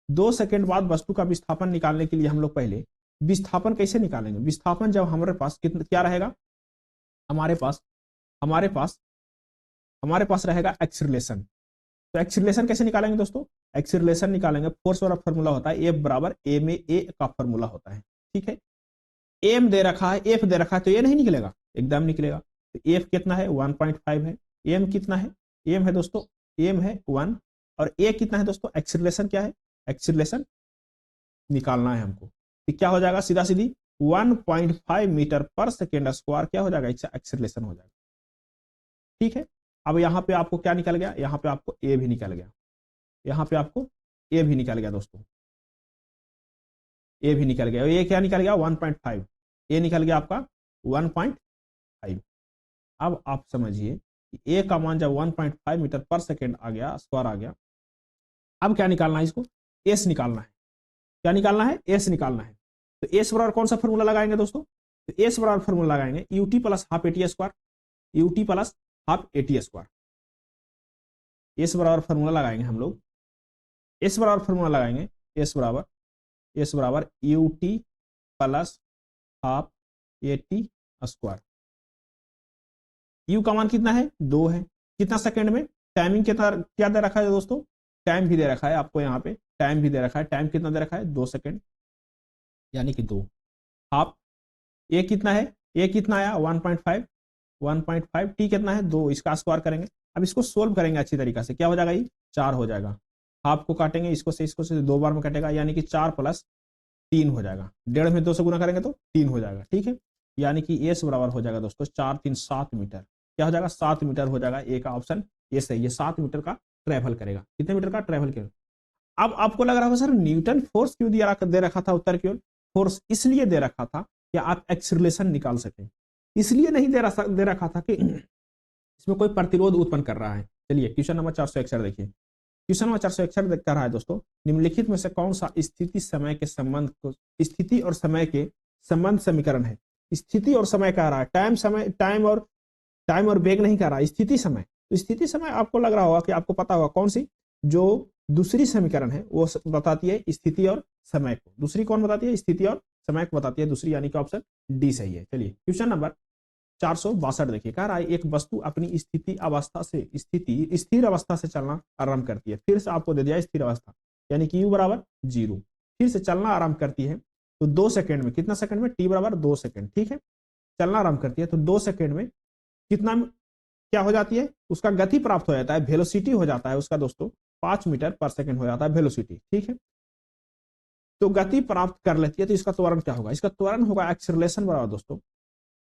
2 सेकेंड बाद वस्तु का विस्थापन निकालने के लिए हम लोग पहले विस्थापन कैसे निकालेंगे? विस्थापन जब हमारे पास कितना क्या रहेगा, हमारे पास रहेगा एक्सीलरेशन। तो एक्सीलरेशन कैसे निकालेंगे दोस्तों? एक्सीलरेशन निकालेंगे, फोर्स वाला फॉर्मूला होता है एफ बराबर ए में ए का फॉर्मूला होता है, ठीक है। एम दे रखा है, एफ दे रखा है, तो ये नहीं निकलेगा, एकदम निकलेगा। तो एफ कितना है? 1.5 है। एम कितना है? एम है दोस्तों, एम है 1, और ए कितना है दोस्तों? एक्सीलरेशन क्या है? एक्सीलरेशन निकालना है हमको। तो क्या हो जाएगा? सीधा सीधी 1.5 मीटर पर सेकेंड स्क्वायर क्या हो जाएगा? एक्सीलरेशन हो जाएगा, ठीक है। अब यहां पे आपको क्या निकल गया? यहां पे आपको ए भी निकल गया, यहां पे आपको ए भी निकल गया दोस्तों, ए भी निकल गया। ये क्या निकल गया? 1.5, ए निकल गया आपका 1.5। अब आप समझिए कि ए का मान जब 1.5 मीटर पर सेकेंड आ गया, स्क्वायर आ गया, अब क्या निकालना है? इसको एस निकालना है। क्या निकालना है? एस निकालना है। तो एस बराबर कौन सा फॉर्मूला लगाएंगे दोस्तों? तो एस बराबर फॉर्मूला लगाएंगे UT plus half a t square, UT plus half a t square. S बराबर फॉर्मूला लगाएंगे हम लोग, एस बराबर फॉर्मूला लगाएंगे एस बराबर UT plus half a t square. You का मान कितना है? 2 है। कितना सेकंड में? टाइमिंग कितना क्या दे रखा है दोस्तों? टाइम भी दे रखा है आपको, यहाँ पे टाइम भी दे रखा है। टाइम कितना दे रखा है? 2 सेकंड, यानी कि 2 हाफ। ए कितना है? ए कितना आया? 1.5। टी कितना है? 2। इसका स्क्वायर करेंगे। अब इसको सोल्व करेंगे अच्छी तरीके से, क्या हो जाएगा? ये 4 हो जाएगा। हाफ को काटेंगे, इसको से 2 बार में कटेगा, यानी कि 4 + 3 हो जाएगा। 1.5 में 2 से गुना करेंगे तो 3 हो जाएगा, ठीक है। यानी कि एस बराबर हो जाएगा दोस्तों 4 3 7 मीटर। क्या हो जाएगा? 7 मीटर हो जाएगा। ए का ऑप्शन ये सही है, 7 मीटर का ट्रेवल करेगा। कितने मीटर का ट्रेवल करेगा? अब आपको लग रहा होगा सर न्यूटन फोर्स क्यों दे रखा था उत्तर की ओर? फोर्स इसलिए दे रखा था कि आप एक्सीलरेशन निकाल सकें, इसलिए नहीं दे रखा था कि इसमें कोई प्रतिरोध उत्पन्न कर रहा है। चलिए क्वेश्चन नंबर 461 देखिए, क्वेश्चन नंबर 461 कर रहा है दोस्तों, निम्नलिखित में से कौन सा स्थिति और समय के संबंध समीकरण है? स्थिति और समय कह रहा है, टाइम और वेग नहीं कह रहा है, स्थिति समय। तो स्थिति समय आपको लग रहा होगा कि आपको पता होगा कौन सी, जो दूसरी समीकरण है वो बताती है स्थिति और समय को। दूसरी कौन बताती है? स्थिति और समय को बताती है दूसरी, यानी कि ऑप्शन डी सही है। चलिए क्वेश्चन नंबर 462 देखिए, कह रहा है एक वस्तु अपनी स्थिर अवस्था से चलना आरंभ करती है। फिर से आपको दे दिया स्थिर अवस्था, यानी कि u बराबर 0। फिर से चलना आरंभ करती है तो 2 सेकंड में, कितना सेकंड में? t बराबर 2 सेकंड, ठीक है। चलना आरंभ करती है तो 2 सेकंड में कितना क्या हो जाती है? उसका गति प्राप्त हो जाता है, वेलोसिटी हो जाता है उसका दोस्तों 5 मीटर पर सेकंड हो जाता है वेलोसिटी, ठीक है। तो गति प्राप्त कर लेती है तो इसका त्वरण क्या होगा? इसका त्वरण होगा एक्सीलरेशन बराबर दोस्तों,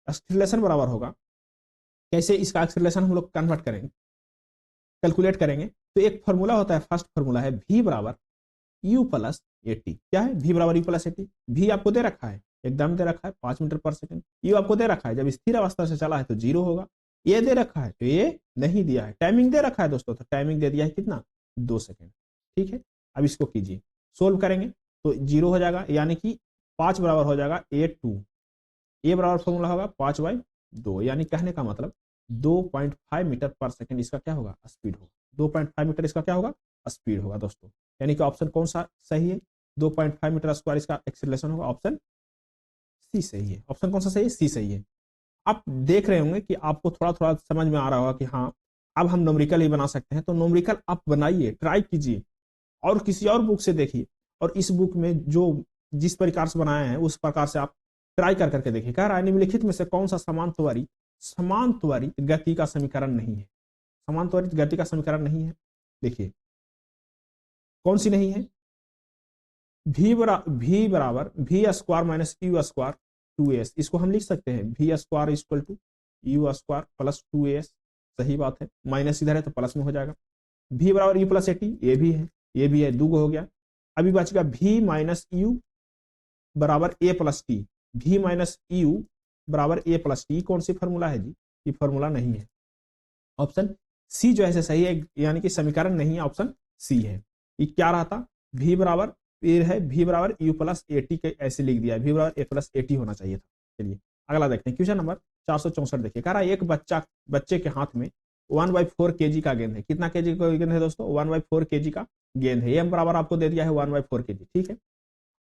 एक्सीलरेशन बराबर होगा। कैसे इसका एक्सीलरेशन हम लोग कन्वर्ट करेंगे, कैलकुलेट करेंगे? तो एक फॉर्मूला होता है, फर्स्ट फॉर्मूला है v बराबर u प्लस एटी। क्या है? v बराबर u प्लस एटी। v आपको दे रखा है, एकदम दे रखा है 5 मीटर पर सेकंड। u आपको दे रखा है, जब स्थिर अवस्था से चला है तो 0 होगा, ये दे रखा है तो ये नहीं दिया है, टाइमिंग दे रखा है दोस्तों तो टाइमिंग दे दिया है कितना 2 सेकेंड। ठीक है, अब इसको कीजिए, सोल्व करेंगे तो 0 हो जाएगा, यानी कि 5 बराबर हो जाएगा A2, ए बराबर फॉर्मूला होगा 5/2, यानी कहने का मतलब 2.5 मीटर पर सेकेंड इसका क्या होगा, स्पीड होगा। 2.5 मीटर इसका क्या होगा, स्पीड होगा दोस्तों। यानी कि ऑप्शन कौन सा सही है, 2.5 मीटर स्क्वायर इसका एक्सीलरेशन होगा, ऑप्शन सी सही है। ऑप्शन कौन सा सही है, सी सही है। आप देख रहे होंगे कि आपको थोड़ा थोड़ा समझ में आ रहा होगा कि हाँ अब हम नोमरिकल ही बना सकते हैं, तो नोमरिकल आप बनाइए, ट्राई कीजिए और किसी और बुक से देखिए, और इस बुक में जो जिस प्रकार से बनाया है उस प्रकार से आप ट्राई कर करके देखिए। कह रहा है निम्नलिखित में से कौन सा समान त्वरित गति का समीकरण नहीं है, समान त्वरित गति का समीकरण नहीं है। देखिए कौन सी नहीं है, v बराबर v square minus u square 2as, इसको हम लिख सकते हैं v square equal to u square plus 2as, सही बात है, माइनस इधर है तो प्लस में हो जाएगा। v बराबर यू प्लस 80, ये भी है, ये भी है, दूगो हो गया। अभी बचेगा v माइनस यू बराबर a plus T, v minus you बराबर a प्लस टी, कौन सी फॉर्मूला है जी, ये फॉर्मूला नहीं है। ऑप्शन सी जो है सही है, यानी कि समीकरण नहीं है, ऑप्शन सी है। ये क्या रहा था, v बराबर फिर है v बराबर यू प्लस 80 के ऐसे लिख दिया, v बराबर a प्लस 80 होना चाहिए था। चलिए अगला देखते हैं, क्वेश्चन नंबर 464 देखिए। कह रहा है एक बच्चे के हाथ में 1/4 kg का गेंद है। कितना केजी का गेंद है दोस्तों, 1/4 kg का गेंद है। m बराबर आपको दे दिया है 1/4 kg, ठीक है,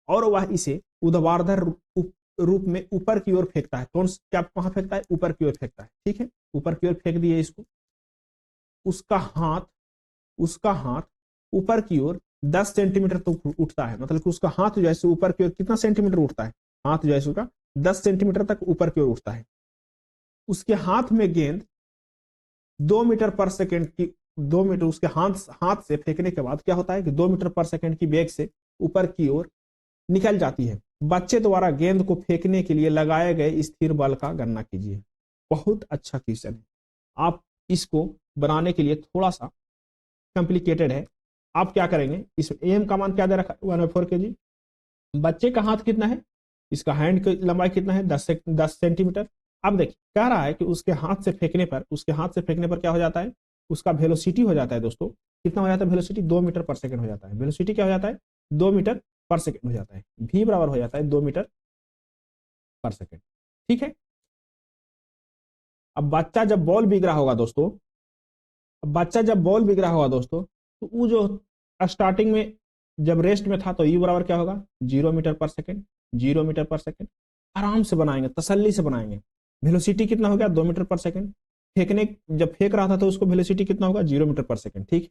और वह इसे ऊर्ध्वाधर रूप में ऊपर की ओर फेंकता है। कौन क्या कहां फेंकता है, ऊपर की ओर फेंकता है, ठीक है, ऊपर की ओर फेंक दिए इसको। उसका हाथ ऊपर की ओर 10 सेंटीमीटर तक उठता है, मतलब कि उसका हाथ जो है ऊपर की ओर कितना सेंटीमीटर उठता है, हाथ जो है उसका 10 सेंटीमीटर तक ऊपर की ओर उठता है। उसके हाथ में गेंद 2 मीटर पर सेकेंड की 2 मीटर उसके हाथ से फेंकने के बाद क्या होता है कि 2 मीटर पर सेकेंड की वेग से ऊपर की ओर निकल जाती है। बच्चे द्वारा गेंद को फेंकने के लिए लगाए गए स्थिर बल का गणना कीजिए। बहुत अच्छा क्वेश्चन है, आप इसको बनाने के लिए थोड़ा सा कॉम्प्लिकेटेड है। आप क्या करेंगे, इस एम का मान क्या दे रखा है 1/4 kg, बच्चे का हाथ कितना है, इसका हैंड की लंबाई कितना है 10 सेंटीमीटर। अब देखिए कह रहा है कि उसके हाथ से फेंकने पर क्या हो जाता है, उसका वेलोसिटी हो जाता है दोस्तों, कितना हो जाता है वेलोसिटी, 2 मीटर पर सेकंड हो जाता है। वेलोसिटी क्या हो जाता है, 2 मीटर पर सेकंड हो जाता है। v बराबर हो जाता है 2 मीटर पर सेकंड, ठीक है। अब बच्चा जब बॉल बिग रहा होगा दोस्तों, तो वो जो स्टार्टिंग में जब रेस्ट में था तो यू बराबर क्या होगा 0 मीटर पर सेकंड, 0 मीटर पर सेकंड। आराम से बनाएंगे, तसल्ली से बनाएंगे। वेलोसिटी कितना हो गया 2 मीटर पर सेकंड, जब फेंक रहा था तो उसको वेलोसिटी कितना होगा 0 मीटर पर सेकंड, ठीक।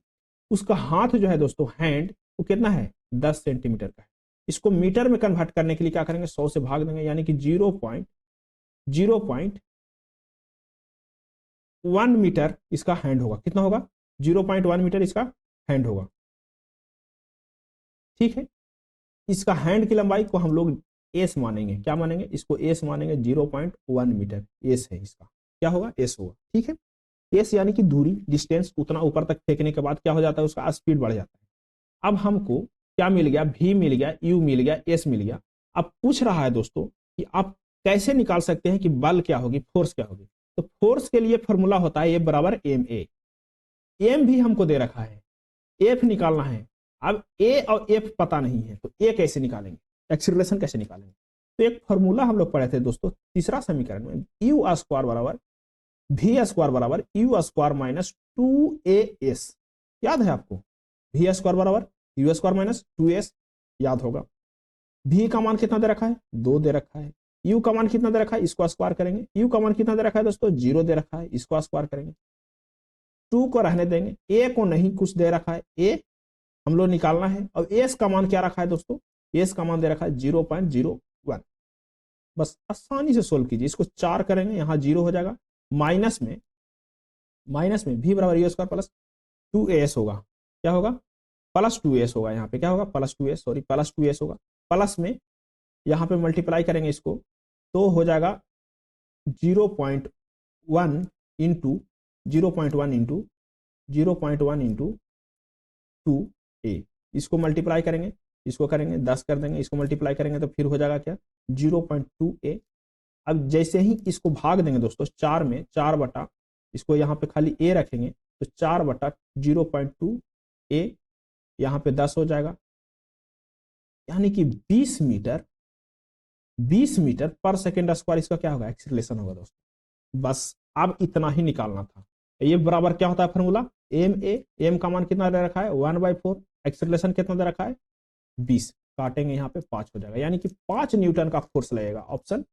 उसका हाथ जो है दोस्तों हैंड वो कितना है 10 सेंटीमीटर का है। इसको मीटर में कन्वर्ट करने के लिए क्या करेंगे 100 से भाग देंगे, यानी कि 0.1 मीटर इसका हैंड होगा। कितना होगा 0.1 मीटर इसका हैंड होगा, ठीक है। इसका हैंड की लंबाई को हम लोग एस मानेंगे, क्या मानेंगे, इसको एस मानेंगे, 0.1 मीटर एस है इसका, क्या होगा एस होगा, ठीक है। एस यानी कि दूरी, डिस्टेंस, उतना ऊपर तक फेंकने के बाद क्या हो जाता है उसका स्पीड बढ़ जाता है। अब हमको क्या मिल गया, v मिल गया, u मिल गया, s मिल गया। अब पूछ रहा है दोस्तों कि आप कैसे निकाल सकते हैं कि बल क्या होगी, फोर्स क्या होगी। तो फोर्स के लिए फॉर्मूला होता है F बराबर ma, m भी हमको दे रखा है, F निकालना है। अब a और f पता नहीं है तो a कैसे निकालेंगे, एक्सीलरेशन कैसे निकालेंगे। तो एक फॉर्मूला हम लोग पढ़े थे दोस्तों तीसरा समीकरण में, u स्क्वायर बराबर v स्क्वायर बराबर u स्क्वायर माइनस 2as, याद है आपको, v स्क्वायर बराबर u स्क्वायर माइनस 2as, याद होगा। v का मान कितना दे रखा है 2 दे रखा है, u का मान कितना दे रखा है, इसको स्क्वायर करेंगे। u का मान कितना दे रखा है दोस्तों 0 दे रखा है, इसको स्क्वायर करेंगे। 2 को रहने देंगे, a को नहीं कुछ दे रखा है, a हम लोग निकालना है। और s का मान क्या रखा है दोस्तों, s का मान दे रखा है 0.01। बस आसानी से सोल्व कीजिए, इसको 4 करेंगे यहाँ 0 हो जाएगा, माइनस में v बराबर u स्क्वायर प्लस 2as होगा, क्या होगा प्लस 2s होगा, यहाँ पे क्या होगा प्लस 2s होगा। प्लस में यहाँ पे मल्टीप्लाई करेंगे इसको तो हो जाएगा 0.1 इंटू 2a, इसको मल्टीप्लाई करेंगे, इसको करेंगे 10 कर देंगे, इसको मल्टीप्लाई करेंगे तो फिर हो जाएगा क्या 0.2a। अब जैसे ही इसको भाग देंगे दोस्तों 4 में, 4 बटा इसको यहाँ पे खाली ए रखेंगे तो 4/0.2 ए, यहाँ पे 10 हो जाएगा, यानी कि 20 मीटर पर सेकेंड स्क्वायर इसका क्या होगा, एक्सीलरेशन होगा दोस्तों। बस अब इतना ही निकालना था। ये बराबर क्या होता है फॉर्मूला, एम का मान कितना दे रखा है 1/4, एक्सीलरेशन कितना दे रखा है 20, काटेंगे यहाँ पे 5 हो जाएगा, यानी कि 5 न्यूटन का फोर्स लगेगा। ऑप्शन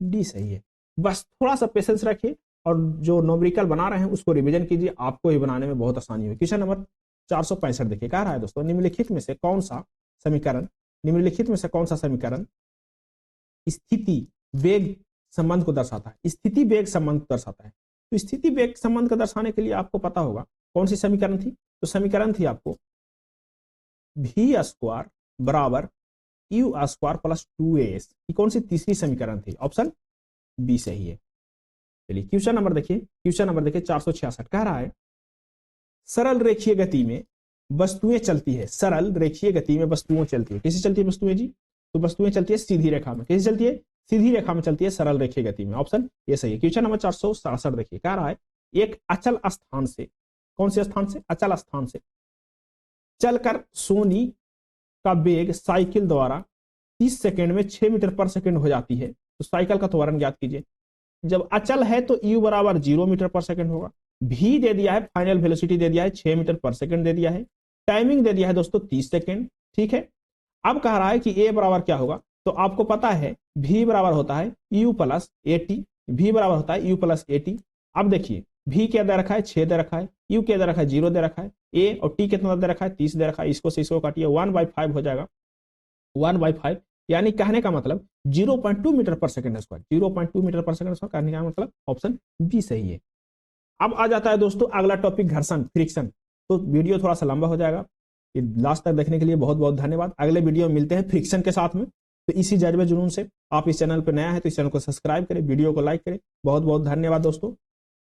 डी सही है। बस थोड़ा सा पेशेंस रखिए और जो न्यूमेरिकल बना रहे हैं उसको रिवीजन कीजिए, आपको ही बनाने में बहुत आसानी होगी। क्वेश्चन नंबर 465 देखिए, कह रहा है दोस्तों निम्नलिखित में से कौन सा समीकरण स्थिति वेग संबंध को दर्शाता है, स्थिति वेग संबंध को दर्शाता है। तो स्थिति वेग संबंध को दर्शाने के लिए आपको पता होगा कौन सी समीकरण थी, तो समीकरण थी आपको v² बराबर u² प्लस 2as, कौन सी तीसरी समीकरण थी, ऑप्शन बी सही है। चलिए क्वेश्चन नंबर देखिए 466 कह रहा है सरल रेखीय गति में वस्तुएं चलती है, सरल रेखीय गति में वस्तुएं चलती है, कैसे चलती है वस्तुएं जी, तो वस्तुएं चलती है सीधी रेखा में, कैसे चलती है सीधी रेखा में चलती है सरल रेखीय गति में, ऑप्शन ये सही है। क्वेश्चन नंबर 467 देखिए, कह रहा है एक अचल स्थान से, कौन से स्थान से, अचल स्थान से चलकर सोनी का वेग साइकिल द्वारा 30 सेकंड में 6 मीटर पर सेकंड हो जाती है, तो साइकिल का त्वरण ज्ञात कीजिए। जब अचल है तो u बराबर 0 मीटर पर सेकंड होगा, v दे दिया है, फाइनल वेलोसिटी दे दिया है 6 मीटर पर सेकंड दे दिया है, टाइमिंग दे दिया है दोस्तों 30 सेकंड, ठीक है। अब कह रहा है कि a बराबर क्या होगा, तो आपको पता है v बराबर होता है u प्लस at, v बराबर होता है u प्लस at। अब देखिए v क्या दे रखा है 6 दे रखा है, u क्या दे रखा है 0 दे रखा है, a और t कितना दे रखा है 30 दे रखा है, इसको से इसको काटिए 1/5 हो जाएगा, 1/5 यानी कहने का मतलब 0.2 मीटर पर सेकंड स्क्वायर, 0.2 मीटर पर सेकंड स्क्वायर, कहने का मतलब ऑप्शन बी सही है। अब आ जाता है दोस्तों अगला टॉपिक घर्षण, फ्रिक्शन। तो वीडियो थोड़ा सा लंबा हो जाएगा, लास्ट तक देखने के लिए बहुत बहुत धन्यवाद। अगले वीडियो में मिलते हैं फ्रिक्शन के साथ में। तो इसी जज्बे जुनून से आप इस चैनल पर नया है तो इस चैनल को सब्सक्राइब करें, वीडियो को लाइक करें। बहुत बहुत धन्यवाद दोस्तों।